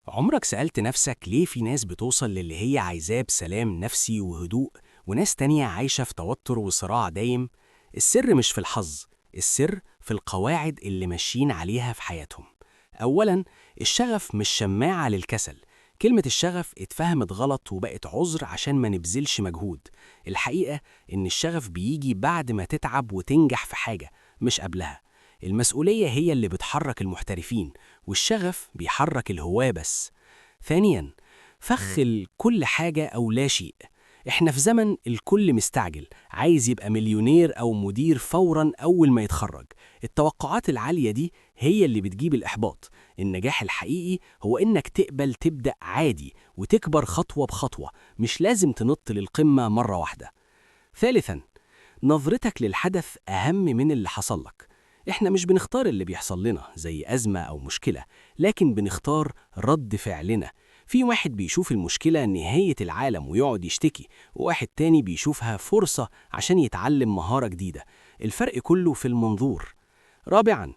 عمرك سألت نفسك ليه في ناس بتوصل للي هي عايزاه بسلام نفسي وهدوء، وناس تانية عايشة في توتر وصراع دايم؟ السر مش في الحظ، السر في القواعد اللي ماشيين عليها في حياتهم. أولاً، الشغف مش شماعة للكسل. كلمة الشغف اتفهمت غلط وبقت عذر عشان ما نبذلش مجهود. الحقيقة إن الشغف بيجي بعد ما تتعب وتنجح في حاجة، مش قبلها. المسؤولية هي اللي بتحرك المحترفين، والشغف بيحرك الهواة بس. ثانياً، فخ كل حاجة أو لا شيء. إحنا في زمن الكل مستعجل، عايز يبقى مليونير أو مدير فوراً أول ما يتخرج. التوقعات العالية دي هي اللي بتجيب الإحباط. النجاح الحقيقي هو إنك تقبل تبدأ عادي وتكبر خطوة بخطوة، مش لازم تنط للقمة مرة واحدة. ثالثاً، نظرتك للحدث أهم من اللي حصل لك. إحنا مش بنختار اللي بيحصل لنا زي أزمة أو مشكلة، لكن بنختار رد فعلنا. في واحد بيشوف المشكلة نهاية العالم ويقعد يشتكي، وواحد تاني بيشوفها فرصة عشان يتعلم مهارة جديدة. الفرق كله في المنظور. رابعاً،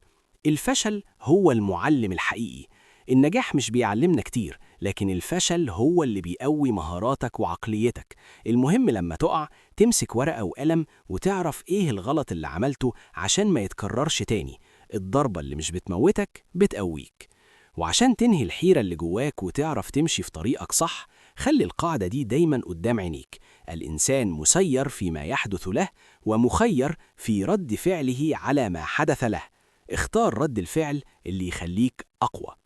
الفشل هو المعلم الحقيقي. النجاح مش بيعلمنا كتير، لكن الفشل هو اللي بيقوي مهاراتك وعقليتك. المهم لما تقع تمسك ورقة وقلم وتعرف إيه الغلط اللي عملته عشان ما يتكررش تاني. الضربة اللي مش بتموتك بتقويك. وعشان تنهي الحيرة اللي جواك وتعرف تمشي في طريقك صح، خلي القاعدة دي دايما قدام عينيك: الإنسان مسير فيما يحدث له، ومخير في رد فعله على ما حدث له. اختار رد الفعل اللي يخليك أقوى.